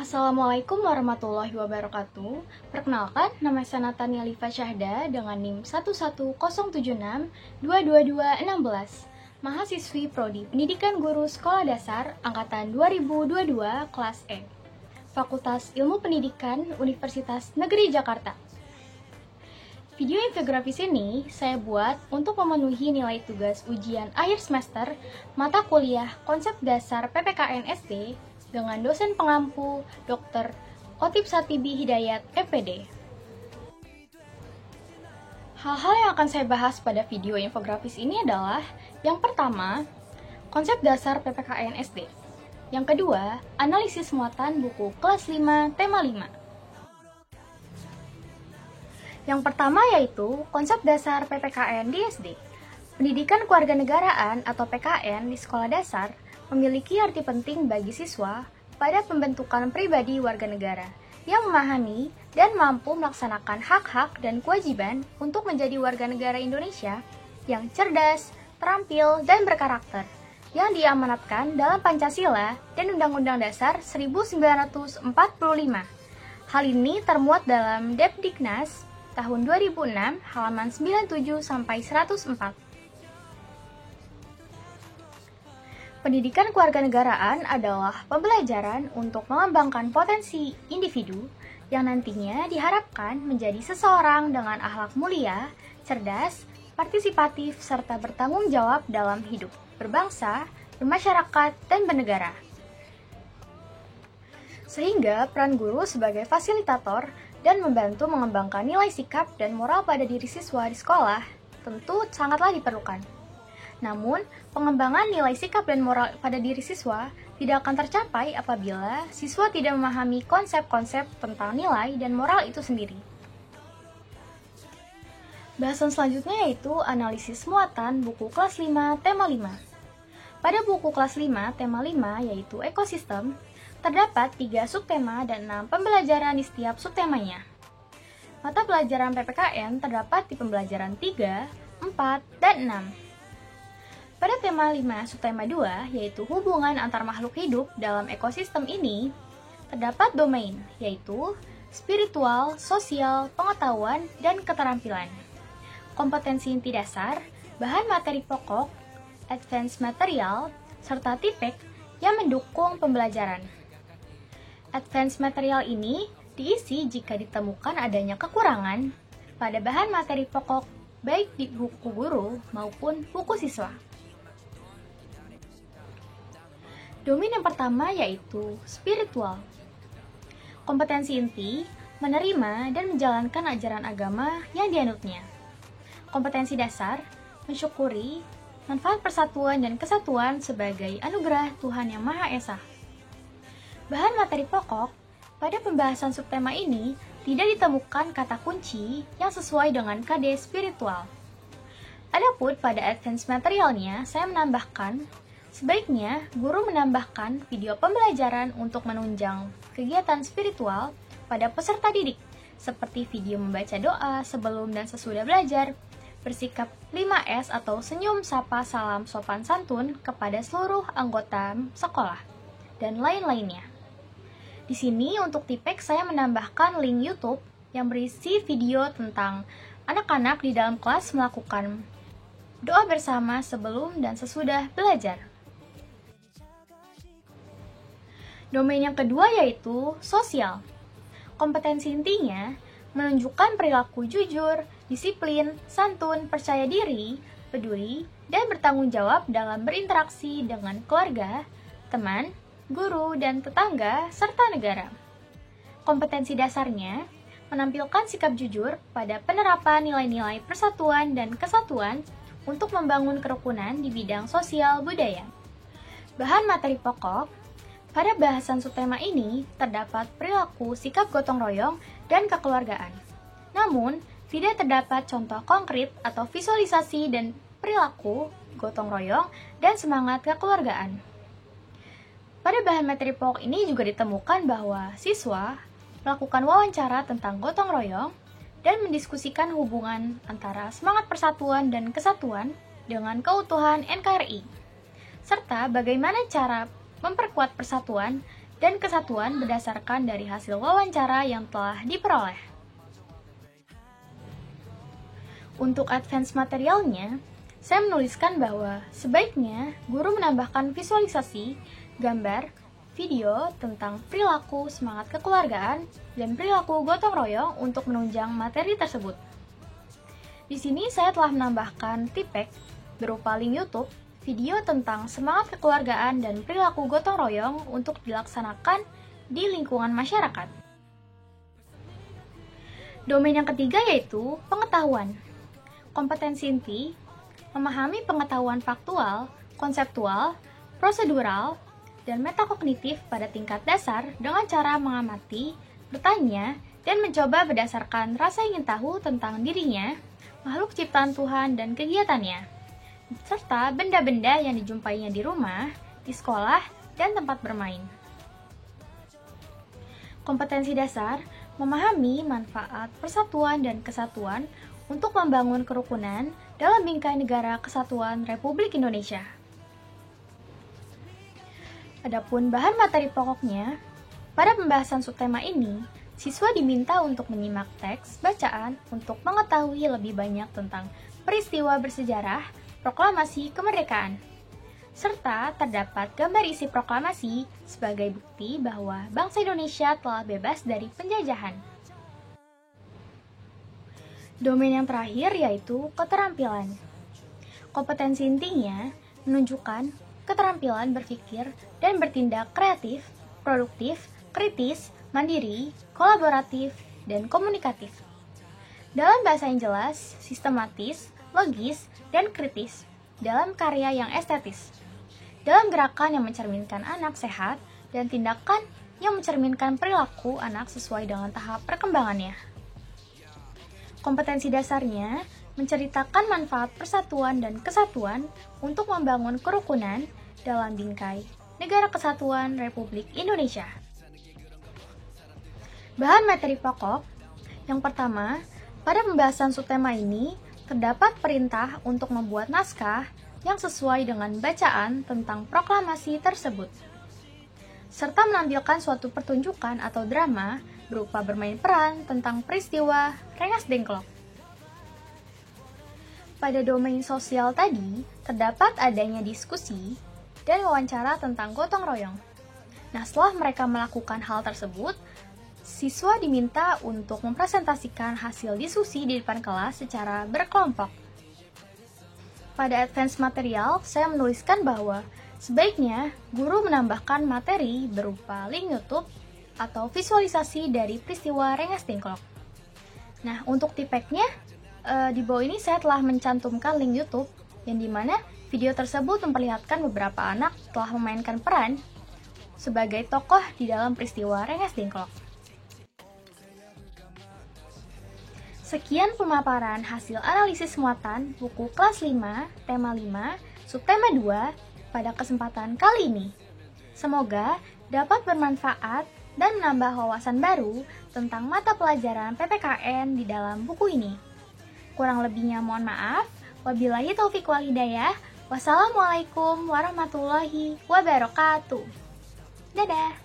Assalamualaikum warahmatullahi wabarakatuh. Perkenalkan, nama saya Natania Liva Syahda dengan NIM 11076222216. Mahasiswi Prodi Pendidikan Guru Sekolah Dasar Angkatan 2022 kelas E. Fakultas Ilmu Pendidikan Universitas Negeri Jakarta. Video infografis ini saya buat untuk memenuhi nilai tugas ujian akhir semester mata kuliah Konsep Dasar PPKN SD dengan dosen pengampu Dr. Otip Satibi Hidayat, MPD. Hal-hal yang akan saya bahas pada video infografis ini adalah yang pertama, konsep dasar PPKN SD. Yang kedua, analisis muatan buku kelas 5, tema 5. Yang pertama yaitu konsep dasar PPKN di SD. Pendidikan Kewarganegaraan atau PKN di sekolah dasar memiliki arti penting bagi siswa pada pembentukan pribadi warga negara yang memahami dan mampu melaksanakan hak-hak dan kewajiban untuk menjadi warga negara Indonesia yang cerdas, terampil, dan berkarakter yang diamanatkan dalam Pancasila dan Undang-Undang Dasar 1945. Hal ini termuat dalam Depdiknas tahun 2006 halaman 97-104. Pendidikan kewarganegaraan adalah pembelajaran untuk mengembangkan potensi individu yang nantinya diharapkan menjadi seseorang dengan akhlak mulia, cerdas, partisipatif, serta bertanggung jawab dalam hidup, berbangsa, bermasyarakat, dan bernegara. Sehingga peran guru sebagai fasilitator dan membantu mengembangkan nilai sikap dan moral pada diri siswa di sekolah tentu sangatlah diperlukan. Namun, pengembangan nilai sikap dan moral pada diri siswa tidak akan tercapai apabila siswa tidak memahami konsep-konsep tentang nilai dan moral itu sendiri. Bahasan selanjutnya yaitu analisis muatan buku kelas 5, tema 5. Pada buku kelas 5, tema 5 yaitu ekosistem, terdapat 3 subtema dan 6 pembelajaran di setiap subtemanya. Mata pelajaran PPKN terdapat di pembelajaran 3, 4, dan 6. Pada tema 5 subtema 2, yaitu hubungan antar makhluk hidup dalam ekosistem ini, terdapat domain, yaitu spiritual, sosial, pengetahuan, dan keterampilan. Kompetensi inti dasar, bahan materi pokok, advanced material, serta TIPEK yang mendukung pembelajaran. Advanced material ini diisi jika ditemukan adanya kekurangan pada bahan materi pokok baik di buku guru maupun buku siswa. Domain yang pertama yaitu spiritual. Kompetensi inti menerima dan menjalankan ajaran agama yang dianutnya. Kompetensi dasar mensyukuri manfaat persatuan dan kesatuan sebagai anugerah Tuhan Yang Maha Esa. Bahan materi pokok, pada pembahasan subtema ini tidak ditemukan kata kunci yang sesuai dengan KD spiritual. Adapun pada advance materialnya, saya menambahkan, sebaiknya guru menambahkan video pembelajaran untuk menunjang kegiatan spiritual pada peserta didik, seperti video membaca doa sebelum dan sesudah belajar, bersikap 5S atau senyum sapa salam sopan santun kepada seluruh anggota sekolah, dan lain-lainnya. Di sini untuk TIPEK saya menambahkan link YouTube yang berisi video tentang anak-anak di dalam kelas melakukan doa bersama sebelum dan sesudah belajar. Domain yang kedua yaitu sosial. Kompetensi intinya menunjukkan perilaku jujur, disiplin, santun, percaya diri, peduli, dan bertanggung jawab dalam berinteraksi dengan keluarga, teman, guru, dan tetangga, serta negara. Kompetensi dasarnya menampilkan sikap jujur pada penerapan nilai-nilai persatuan dan kesatuan untuk membangun kerukunan di bidang sosial budaya. Bahan materi pokok, pada bahasan subtema ini terdapat perilaku sikap gotong royong dan kekeluargaan. Namun, tidak terdapat contoh konkret atau visualisasi dan perilaku gotong royong dan semangat kekeluargaan. Pada bahan materi pokok ini juga ditemukan bahwa siswa melakukan wawancara tentang gotong royong dan mendiskusikan hubungan antara semangat persatuan dan kesatuan dengan keutuhan NKRI, serta bagaimana cara memperkuat persatuan dan kesatuan berdasarkan dari hasil wawancara yang telah diperoleh. Untuk advance materialnya, saya menuliskan bahwa sebaiknya guru menambahkan visualisasi, gambar, video tentang perilaku semangat kekeluargaan dan perilaku gotong royong untuk menunjang materi tersebut. Di sini saya telah menambahkan tipek berupa link YouTube, video tentang semangat kekeluargaan dan perilaku gotong royong untuk dilaksanakan di lingkungan masyarakat. Domain yang ketiga yaitu pengetahuan. Kompetensi inti memahami pengetahuan faktual, konseptual, prosedural, dan metakognitif pada tingkat dasar dengan cara mengamati, bertanya, dan mencoba berdasarkan rasa ingin tahu tentang dirinya, makhluk ciptaan Tuhan dan kegiatannya, serta benda-benda yang dijumpainya di rumah, di sekolah, dan tempat bermain. Kompetensi dasar memahami manfaat persatuan dan kesatuan untuk membangun kerukunan dalam bingkai negara kesatuan Republik Indonesia. Adapun bahan materi pokoknya, pada pembahasan subtema ini, siswa diminta untuk menyimak teks bacaan untuk mengetahui lebih banyak tentang peristiwa bersejarah proklamasi kemerdekaan, serta terdapat gambar isi proklamasi sebagai bukti bahwa bangsa Indonesia telah bebas dari penjajahan. Domain yang terakhir yaitu keterampilan. Kompetensi intinya menunjukkan keterampilan berpikir dan bertindak kreatif, produktif, kritis, mandiri, kolaboratif, dan komunikatif. Dalam bahasa yang jelas, sistematis, logis, dan kritis, dalam karya yang estetis, dalam gerakan yang mencerminkan anak sehat, dan tindakan yang mencerminkan perilaku anak sesuai dengan tahap perkembangannya. Kompetensi dasarnya menceritakan manfaat persatuan dan kesatuan untuk membangun kerukunan dalam bingkai Negara Kesatuan Republik Indonesia. Bahan materi pokok. Yang pertama, pada pembahasan subtema ini terdapat perintah untuk membuat naskah yang sesuai dengan bacaan tentang proklamasi tersebut, serta menampilkan suatu pertunjukan atau drama berupa bermain peran tentang peristiwa Rengas Dengklok. Pada domain sosial tadi, terdapat adanya diskusi dan wawancara tentang gotong royong. Nah, setelah mereka melakukan hal tersebut, siswa diminta untuk mempresentasikan hasil diskusi di depan kelas secara berkelompok. Pada advance material, saya menuliskan bahwa sebaiknya guru menambahkan materi berupa link YouTube atau visualisasi dari peristiwa Rengas Dengklok. Nah, untuk tipeknya, di bawah ini saya telah mencantumkan link YouTube yang dimana video tersebut memperlihatkan beberapa anak telah memainkan peran sebagai tokoh di dalam peristiwa Rengas Dengklok. Sekian pemaparan hasil analisis muatan buku kelas 5, tema 5, subtema 2 pada kesempatan kali ini. Semoga dapat bermanfaat dan menambah wawasan baru tentang mata pelajaran PPKN di dalam buku ini. Kurang lebihnya mohon maaf. Wabillahi taufiq wal hidayah. Wassalamualaikum warahmatullahi wabarakatuh. Dadah.